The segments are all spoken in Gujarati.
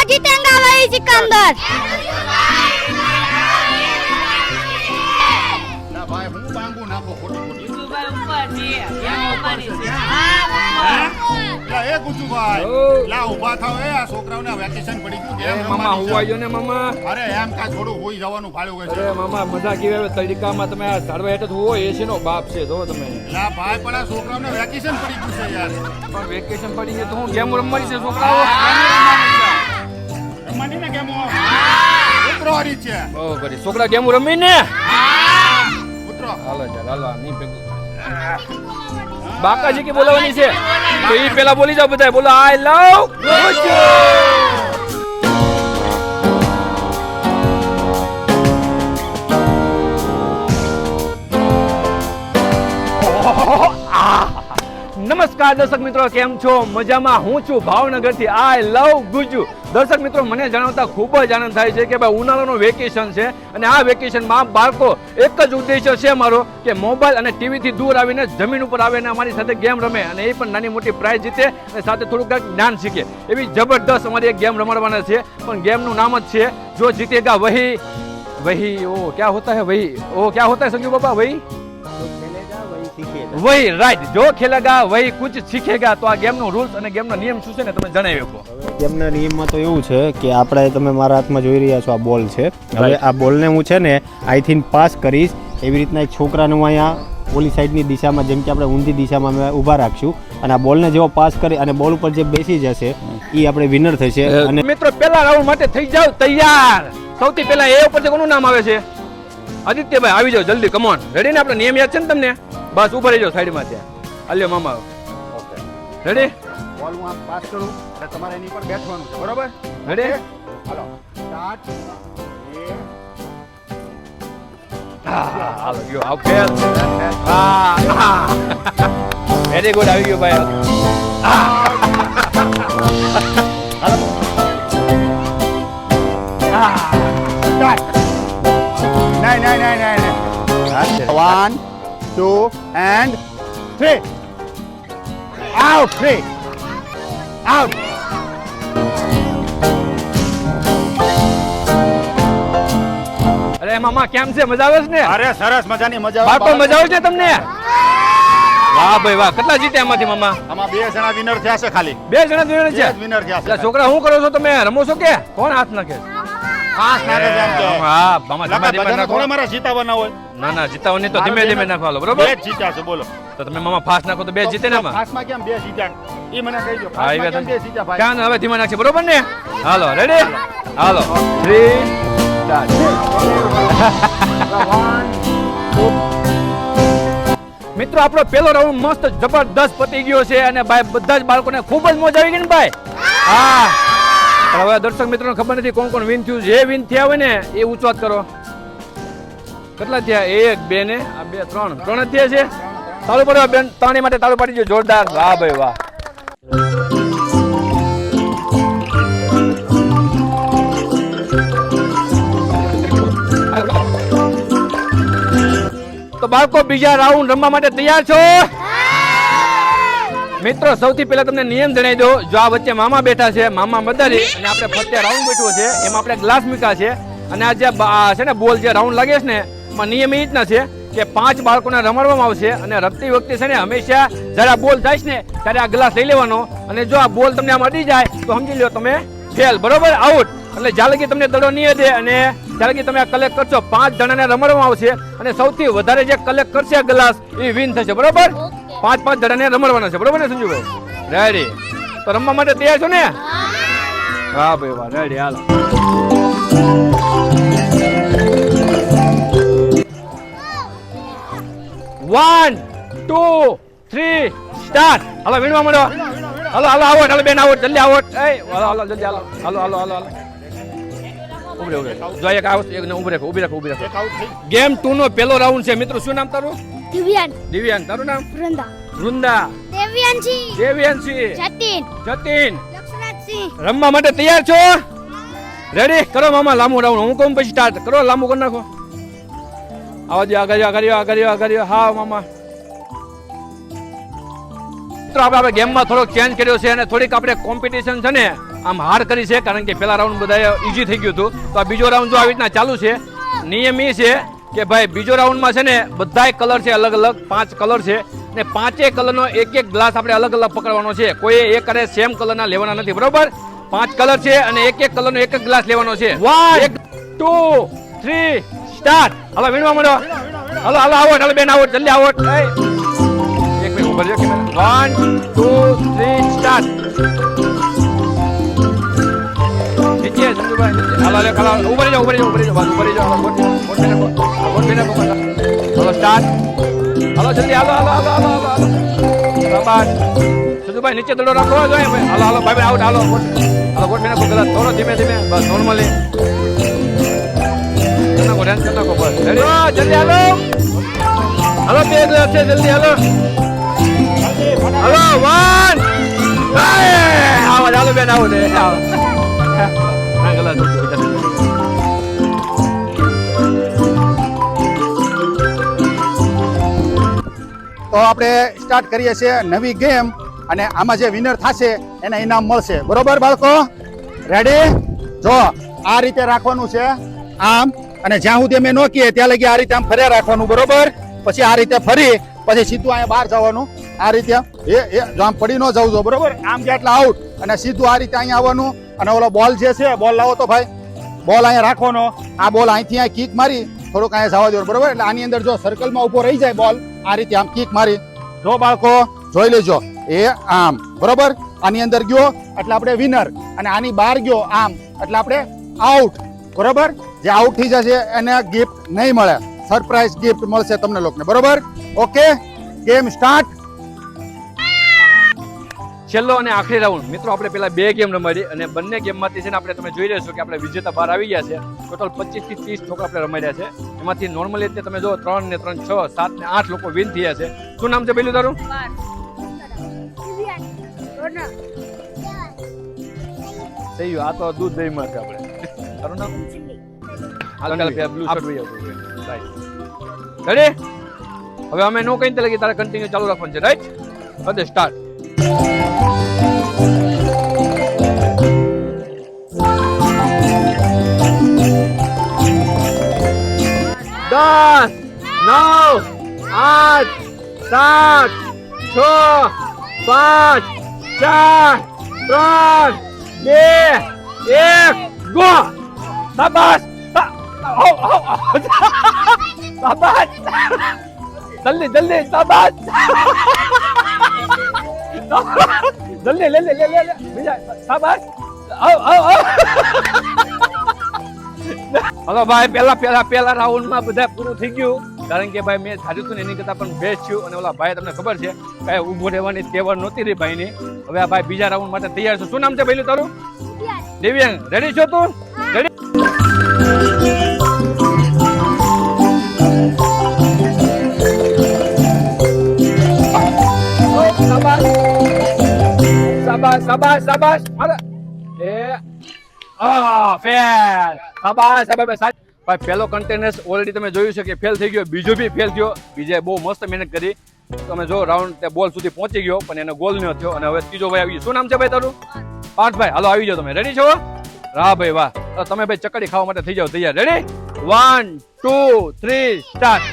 જીતેगा वही सिकंदर। ના ભાઈ હું બાંગુ નાખો ખોટી ખોટી લા એ ગુજુભાઈ લા ઊભા થાવ એ આ છોકરાઓને વેકેશન પડી ગયું કેમ મામા હું આવ્યો ને મામા. અરે એમ કા થોડું હોઈ જવાનું ભાડું હોય છે અરે મામા મજા કેવી આવે તડકામાં તમે આ ઝાડવા હેઠળ હોવો એસી નો બાપ છે જો તમે. લા ભાઈ પણ આ છોકરાઓને વેકેશન પડી ગયું છે યાર પણ વેકેશન પડી ગયું તો હું ગેમ રમવાની છે છોકરાઓ. રમવાની ને ગેમો ઉતરો હરી છે બહુ કરી છોકરા ગેમ રમી ને. ઉતરો હાલો ચાલ હાલો નહીં ભેગું. બાકાજી કે બોલાવાની છે તો ઈ પેલા બોલી જાવ બધા બોલો આઈ લવ ગુજુ. નમસ્કાર દર્શક મિત્રો, કેમ છો? મજામાં? હું છું ભાવનગર થી આઈ લવ ગુજુ. દર્શક મિત્રો, મને જણાવતા ખૂબ જ આનંદ થાય છે કે ભાઈ ઉનાળાનું વેકેશન છે અને આ વેકેશનમાં બાળકો એક જ ઉદ્દેશ્ય છે મારો કે મોબાઈલ અને ટીવી થી દૂર આવીને જમીન ઉપર આવે અને અમારી સાથે ગેમ રમે અને એ પણ નાની મોટી પ્રાઇઝ જીતે અને સાથે થોડુંક જ્ઞાન શીખે એવી જબરદસ્ત અમારી એક ગેમ રમાડવાના છે. પણ ગેમનું નામ જ છે જો જીતેગા વહી વહી ઓ ક્યા હોતા હે વહી ઓ ક્યા હોતા હે સંજુ બાબા વહી વહી રાઈટ જો ખેલેગા વહી કુછ શીખેગા. તો આ ગેમનો રૂલ્સ અને ગેમનો નિયમ શું છે ને તમે જણાવી શકો. ગેમના નિયમમાં તો એવું છે કે આપણે તમે મારા હાથમાં જોઈ રહ્યા છો આ બોલ છે. હવે આ બોલને હું છે ને અહીંથી પાસ કરીશ એવી રીતના એક છોકરાને હું અહીંયા ઓલી સાઈડની દિશામાં જેમ કે આપણે ઊંધી દિશામાં અમે ઊભા રાખશું અને આ બોલને જેવો પાસ કરી અને બોલ ઉપર જે બેસી જશે એ આપણે વિનર થશે. અને મિત્રો પહેલા રાઉન્ડ માટે થઈ જાવ તૈયાર. સૌથી પહેલા એ ઉપર કોનું નામ આવે છે? આદિત્યભાઈ આવી જાવ જલ્દી કમોન. રેડી ને? આપણે નિયમ યાદ છે ને તમને? બસ ઉભા રહી જાઓ સાઈડમાં ત્યાં. હાલ્યો મામા. Okay ready? બોલ હું આમ પાસ કરું એટલે તમારે એની પર બેઠવાનું છે બરોબર? રેડી? હાલો સ્ટાર્ટ હાલો ગયો આવ ખેલ. વેરી ગુડ આવી ગયો ભાઈ. નહીં 1 2 and 3 out 3 out અરે મામા કેમ છે? મજા આવે છે ને? અરે સરસ મજાની મજા બાળકો મજા આવે છે તમને? વાહ ભાઈ વાહ. કેટલા જીત્યા એમાંથી મામા? આમાં 2 જણા વિનર થયા છે ખાલી 2 જણા વિનર છે. વિનર થયા છે એટલે છોકરા શું કરો છો તમે? રમો છો કે કોણ હાથ નાખે? હા નારે જેમ તો હા મામા ધીમે ધીમે બધાને નાખો. થોડા મારા જીતાવાના હોય ના ના જીતાવાની તો ધીમે ધીમે નાખવાનો બરોબર? 2 જીત્યા છે બોલો તો તમે મામા ફાસ્ટ નાખો તો 2 જીતે ને એમાં? ફાસ્ટમાં કેમ 2 જીત્યા ઈ મને કહી દો હા એ ફાસ્ટમાં વાત કેમ 2 જીત્યા ભાઈ ક્યાં હવે ધીમા નાખશે બરોબર ને? હાલો રેડી? હાલો 3 સ્ટાર્ટ. મિત્રો આપણો પહેલો રાઉન્ડ મસ્ત જબરદસ્ત પતી ગયો છે અને ભાઈ બધા જ બાળકોને ખૂબ જ મજા આવી ગઈ ને ભાઈ. હા પણ હવે દર્શક મિત્રોને ખબર નથી કોણ કોણ વિન થયું. જે વિન થયા હોય ને એ ઊંચો હાથ કરો. કેટલા થયા? 1 2 ને આ 2 3 3 જ થયા છે. તાળું પાડો બેન, તાણી માટે તાળું પાડી દો જોરદાર. વાહ ભાઈ વાહ. તો બાળકો બીજા રાઉન્ડ રમવા માટે તૈયાર છો? મિત્રો સૌથી પહેલા તમને નિયમ જણાવી દો. જો આ વચ્ચે મામા બેઠા છે, મામા મદારી અને આપણે ફરતે રાઉન્ડ બેઠો છે એમાં આપણે ગ્લાસ મૂક્યા છે અને આ જે છે ને બોલ જે રાઉન્ડ લાગે છે ને એમાં નિયમ એ રીતના છે કે 5 બાળકોને રમાડવામાં આવશે અને રમતી વખતે છે ને હંમેશા જ્યારે આ બોલ જાય છે ને ત્યારે આ ગ્લાસ લઈ લેવાનો અને જો આ બોલ તમને આમ અડી જાય તો સમજી લો તમે ફેલ બરોબર આઉટ. એટલે જ્યાં લગી તમને દડો નહીં દે અને જ્યાં લગી તમે આ કલેક્ટ કરશો 5 જણાને રમાડવામાં આવશે અને સૌથી વધારે જે કલેક્ટ કરશે ગ્લાસ એ વિન થશે બરોબર? 5 જણાને રમાડવાના છે બરોબર ને સંજુભાઈ? રેડી? તો રમવા માટે તૈયાર છો ને? હા ભાઈ વાહ રેડી હાલો. One, 2, 3 start. હાલો વીણવા માંડો. હાલો હાલો આવો હાલો બેન આવો જલ્દી આવો. એ હાલો હાલો જલ્દી હાલો હાલો હાલો હાલો હાલો. ઉભરે ઉભરે જો એક આવો એક ને ઉભરે ઊભી રાખો ઊભી રાખો. એક આઉટ થઈ ગેમ 2 નો પહેલો રાઉન્ડ છે મિત્રો. શું નામ તારું? दिव्यान દિવ્યાંગ. તારું નામ? वृंदा વૃંદા. देव्यांशी દેવ્યાંશી. जतिन જતીન. लक्ष्मण सिंह રમવા માટે તૈયાર છો? રેડી? કરો મામા લાંબુ રાઉન્ડ. હું કહું પછી સ્ટાર્ટ કરો. લાંબુ કરી નાખો. આવા દો આગળ હા મામા. મિત્રો આપણે ગેમમાં થોડોક ચેન્જ કર્યો છે અને થોડીક આપણે કોમ્પિટિશન છે ને આમ હાર કરી છે, કારણ કે પહેલા રાઉન્ડ બધા ઈઝી થઈ ગયું હતું. તો આ બીજો રાઉન્ડ જો આવી રીતના ચાલુ છે. નિયમ એ છે કે ભાઈ બીજો રાઉન્ડમાં છે ને બધાય કલર છે અલગ અલગ, 5 કલર છે ને 5 કલરનો એક ગ્લાસ આપણે અલગ અલગ પકડવાનો છે. કોઈ એક અરે સેમ કલરના લેવાના નથી, બરોબર? 5 કલર છે અને એક કલરનો એક ગ્લાસ લેવાનો છે. 1 2 3 સ્ટાર્ટ. હાલો વીણવા માંડો. હાલો હાલો આવો, હાલો બેન આવો, જલ્દી આવો. એક મિનિટ ઉભા રહેજો. 1 2 3 સ્ટાર્ટ. નીચે સંજુભાઈ નીચે. હાલો હાલો હાલો ઉભા રહેજો, ઉભા રહેજો, ઉભા રહેજો, બસ ઉભા રહેજો. હાલો બોટ બેને પકડ. હાલો સ્ટાર્ટ. હાલો જલ્દી હાલો હાલો હાલો હાલો હાલો. શાબાશ. સંજુભાઈ નીચે દડો રાખો જોઈએ ભાઈ. હાલો હાલો ભાઈ આઉટ. હાલો હાલો બોટ બેને પકડ. થોડો ધીમે ધીમે, બસ નોર્મલી. નાખો ટેન્શન નાખો, બસ રેડી. જલ્દી હાલો હાલો, બે ગ્લાસ છે, જલ્દી હાલો હાલો. 1 આવો હાલો બેન આવો દે આવો. તો આપણે સ્ટાર્ટ કરીએ છીએ નવી ગેમ, અને આમાં જે વિનર થશે એને ઇનામ મળશે. બરોબર બાળકો? રેડી? જો આ રીતે રાખવાનું છે આમ, અને જ્યાં સુધી અમે ન કહીએ ત્યાં લગી આ રીતે આમ ફર્યા રાખવાનું. બરોબર? પછી આ રીતે ફરી પછી સીધું અહીંયા બહાર જવાનું. આ રીતે જો આમ પડી ન જવું જો. બરોબર? આમ ગયા એટલે આઉટ, અને સીધું આ રીતે અહીંયા આવવાનું. અને ઓલો બોલ જે છે, બોલ લાવો તો ભાઈ. બોલ અહીંયા રાખવાનો. આ બોલ અહીંથી અહીં કિક મારી થોડુંક અહીંયા જવા દેવાનું. બરોબર? એટલે આની અંદર જો સર્કલમાં ઉભો રહી જાય બોલ, આ રીતે આમ કિક મારી. જો બાળકો જોઈ લેજો, એ આમ. બરોબર? આની અંદર ગયો એટલે આપણે વિનર, અને આની બહાર ગયો આમ એટલે આપણે આઉટ. બરોબર? જે આઉટ થઈ જશે એને ગિફ્ટ નહીં મળે, સરપ્રાઈઝ ગિફ્ટ મળશે તમને લોકોને. બરોબર? Okay, game start. છેલ્લો અને આખરી રાઉન્ડ મિત્રો, આપણે પેલા 2 ગેમ રમાડી અને બંને ગેમમાંથી છે ને આપણે તમે જોઈ રહ્યા છો કે આપણે વિજેતા બહાર આવી ગયા છે. ટોટલ 25 થી 30 છોકરા આપણે રમાડ્યા છે. એમાંથી નોર્મલી રીતે તમે જો 3 ને 3 6 7 ને 8 લોકો વિન થયા છે. શું નામ છે પેલું તારું? સહી. આ તો દૂધ દહીં માં છે આપણે. તારું નામ? હાલ બ્લુ શર્ટ વઈ આવતું. રાઈટ. રેડી? હવે અમે નો કહીને લગી તારે કન્ટિન્યુ ચાલુ રાખવાનું છે. રાઈટ? હવે સ્ટાર્ટ. 10 9 8 7 6 5 4 3 2 1 ગો. શાબાશ. શાબાશ. જલ્દી જલ્દી. શાબાશ. જલ્દી લે લે લે લે બીજા. શાબાશ. હલો ભાઈ, પહેલા રાઉન્ડમાં બધા પૂરું થઈ ગયું, કારણ કે ભાઈ મેં ધાર્યું હતું ને એની કરતા પણ બેસ્ટ થયું. અને ઓલા ભાઈ તમને ખબર છે કઈ ઊભો રહેવાની તેવર નહોતી રહી ભાઈની. હવે આ ભાઈ બીજા રાઉન્ડ માટે તૈયાર છે. શું નામ છે ભાઈ તારું? દિવ્યાંગ. રેડી છો તું? રેડી? શાબાશ શાબાશ શાબાશ. મારા ફેલ. શાબાશ શાબાશ. ભાઈ પહેલો કન્ટેનર્સ ઓલરેડી તમે જોયું છે કે ફેલ થઈ ગયો, બીજો બી ફેલ થયો. બીજાએ બહુ મસ્ત મહેનત કરી. તમે જો રાઉન્ડ બોલ સુધી પહોંચી ગયો પણ એને ગોલ ન થયો. અને હવે ત્રીજો ભાઈ આવી ગયો. શું નામ છે ભાઈ તારું? પાર્થભાઈ. હાલો આવી જાઓ તમે. રેડી છો? હા ભાઈ વાહ. તમે ભાઈ ચકડી ખાવા માટે થઈ જાઓ તૈયાર. રેડી? 1 2 3 સ્ટાર્ટ.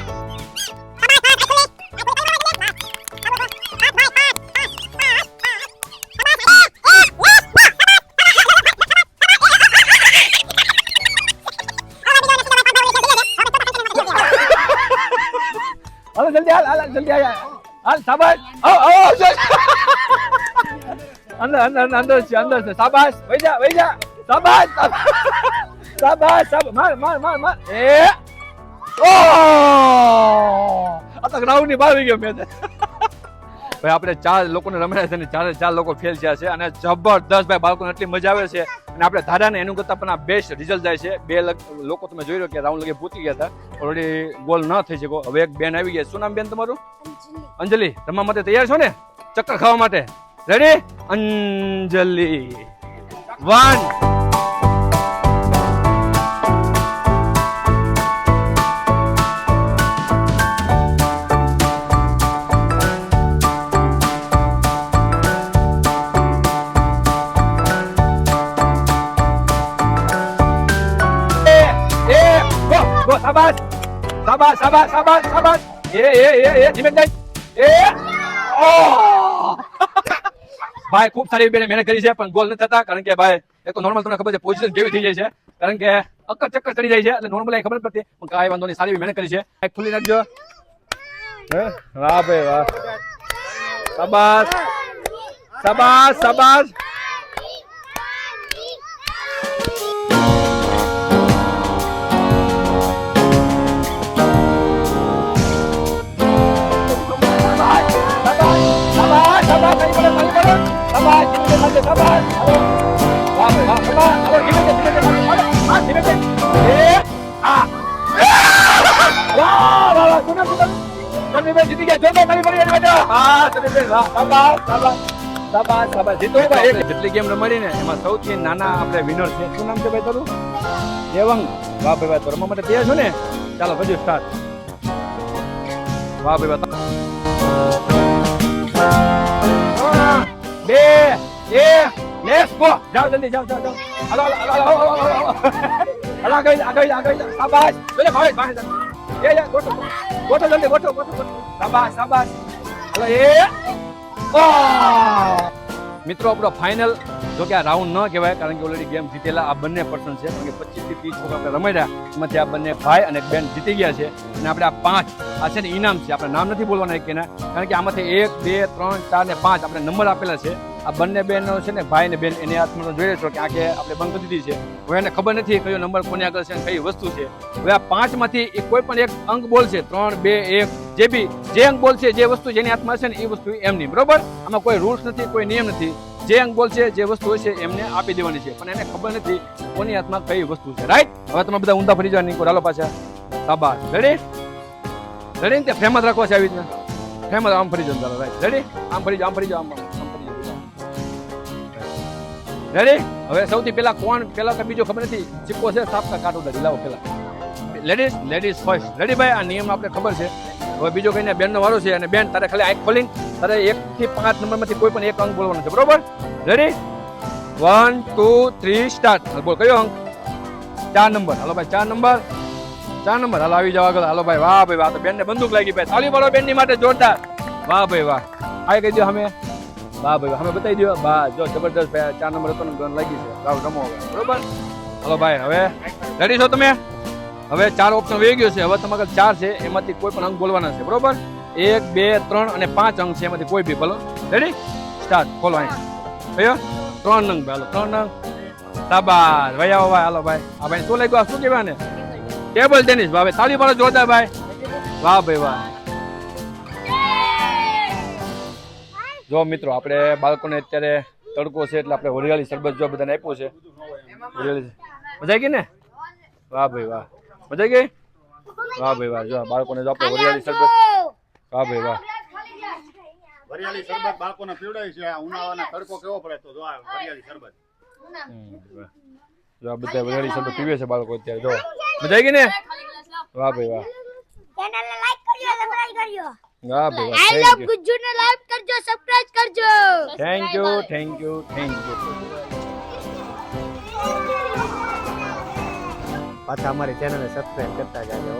હાલો જલ્દી હાલ જલ્દી હાલ. શાબાશ. અંદર છે અંદર છે. શાબાશ. વઈ જા. શાબાશ શાબાશ શાબાશ. માર. આ તો ગ્રાઉન્ડ ની બહાર આવી ગયો મેં. ભાઈ આપણે 4 લોકોને રમાડ્યા છે અને 4 લોકો ફેલ થયા છે. અને જબરદસ્ત ભાઈ બાળકોને એટલી મજા આવે છે. અને આપણે ધારા ને એનું કરતા પણ આ બેસ્ટ રિઝલ્ટ જાય છે. 2 લોકો તમે જોઈ રહ્યો કે રાઉન્ડ લગી પહોંચી ગયા હતા, ઓલરેડી ગોલ ન થઈ શકો. હવે એક બેન આવી ગયા. શું નામ બેન તમારું? અંજલિ. રમવા માટે તૈયાર છો ને? ચક્કર ખાવા માટે? રેડી? અંજલિ 1 શાબાશ શાબાશ શાબાશ શાબાશ શાબાશ એ ધીમે એ ઓ ભાઈ ખૂબ સારી બેને મહેનત કરી છે પણ ગોલ નથી થતા કારણ કે ભાઈ એક તો નોર્મલ તમને ખબર છે પોઝિશન કેવી થઈ જાય છે કારણ કે અક્કર ચક્કર ચડી જાય છે એટલે નોર્મલ ખબર નથી પડતી પણ કાંઈ વાંધો નહીં સારી મહેનત કરી છે ખુલ્લી નાખજો વાહ ભાઈ વાહ શાબાશ શાબાશ શાબાશ જેટલી ગેમ રમાડી ને એમાં સૌથી નાના આપણે વિનર છે શું નામ છે ભાઈ તારું દેવંગ વાહ ભાઈ ભાઈ રમવા માટે તૈયાર છો ને ચાલો ભજ્યું સ્ટાર્ટ વાહ ભાઈ બે એક લેટ્સ ગો જાઓ જલ્દી જાઓ જાઓ જાઓ હાલો હાલો આગળ શાબાશ જોલે ભાઈ બહાર એ ગોઠો જલ્દી ગોઠો શાબાશ શાબાશ હાલો મિત્રો આપણો ફાઇનલ જો કે આ રાઉન્ડ ન કહેવાય કારણ કે ઓલરેડી ગેમ જીતેલા આ બંને પર્સન છે કારણ કે 25 થી 30 છોકરા આપણે રમાડ્યા એમાંથી આ બંને ભાઈ અને બેન જીતી ગયા છે અને આપણે આ 5 આ છે ને ઇનામ છે આપણે નામ નથી બોલવાના એકેના કારણ કે આમાંથી 1 2 3 4 ને 5 આપણે નંબર આપેલા છે આ બંને બેનો છે ને ભાઈ ને બેન એની હાથમાં જોઈએ છો કે આગે આપણે બંધ કરી દીધી છે હવે એને ખબર નથી કયો નંબર કોની આગળ છે અને કઈ વસ્તુ છે હવે આ 5 માંથી કોઈ પણ એક અંક બોલશે 3 2 1 જે અંક બોલશે જે વસ્તુ જેની હાથમાં છે ને એ વસ્તુ એમની બરોબર આમાં કોઈ રૂલ્સ નથી કોઈ નિયમ નથી જે અંક બોલશે જે વસ્તુ હશે એમને આપી દેવાની છે પણ એને ખબર નથી કોની હાથમાં કઈ વસ્તુ છે રાઈટ હવે તમે બધા ઊંધા ફરી જાવ નીકો હાલો પાછા શાબાશ રેડી રેડી ને ફેમ જ રાખવા છે આવી રીતના ફેમ આમ ફરી જાવ ચાલો રાઈટ રેડી આમ ફરી જાવ રેડી હવે સૌથી પહેલા કોણ પહેલા કે બીજો ખબર નથી સિક્કો છે સાપ કા કાટો દડી લાવો પહેલા લેડીઝ ફર્સ્ટ રેડી ભાઈ આ નિયમ આપણે ખબર છે હવે બીજો કઈને બેન નો વારો છે અને બેન તારે ખાલી આંખ ખોલીને તારે 1 થી 5 નંબર માંથી કોઈ પણ એક અંક બોલવાનો છે બરોબર રેડી 1 2 3 સ્ટાર્ટ બોલ કયો અંક 4 નંબર હાલો ભાઈ 4 નંબર હાલો આવી જાવ આગળ હાલો ભાઈ વાહ તો બેન ને બંદૂક લાગી ભાઈ તાળી પાડો બેન ની માટે જોરદાર વાહ ભાઈ વાહ આ કહી દો અમે વાહ ભાઈ અમે બતાવી દો બા જો જબરદસ્ત ભાઈ 4 નંબર હતો ને ગન લાગી છે રાવ રમો બરોબર હાલો ભાઈ હવે રેડી છો તમે હવે 4 ઓપ્શન વહી ગયો છે હવે તમારે 4 છે એમાંથી કોઈ પણ અંક બોલવાના છે બરોબર 1 2 3 અને 5 અંક છે એમાંથી કોઈ બી બોલો રેડી સ્ટાર્ટ બોલો અહીં કયો 3 નંગ હાલો 3 નંગ શાબાશ ભાઈ આવો ભાઈ હાલો ભાઈ આ ભાઈ શું લાગ્યું શું કહેવાય ને ટેબલ ટેનિસ ભાઈ તાળી પાડો જોરદાર ભાઈ વાહ ભાઈ વાહ જો મિત્રો આપણે બાળકોને અત્યારે તડકો છે એટલે આપણે વરિયાળી શરબત જો બધાને આપ્યું છે મજા ગઈ ને વાહ ભાઈ વાહ મજા ગઈ વાહ ભાઈ વાહ જો બાળકોને જો આપણે વરિયાળી શરબત વાહ ભાઈ વાહ વરિયાળી શરબત બાળકોને પીવડાવી છે ઉનાળાનો તડકો કેવો પડે તો જો આ વરિયાળી શરબત જો આ બધા વરિયાળી શરબત પીવે છે બાળકો અત્યારે જો મજા ગઈ ને વાહ ભાઈ વાહ ચેનલને લાઈક કરજો સબસ્ક્રાઇબ કરજો વાહ ભાઈ વાહ આઈ લવ ગુજ્જુને લાઈક કરજો સબસ્ક્રાઇબ કરજો થેન્ક યુ પાછા અમારી ચેનલને સબસ્ક્રાઇબ કરતા જાજો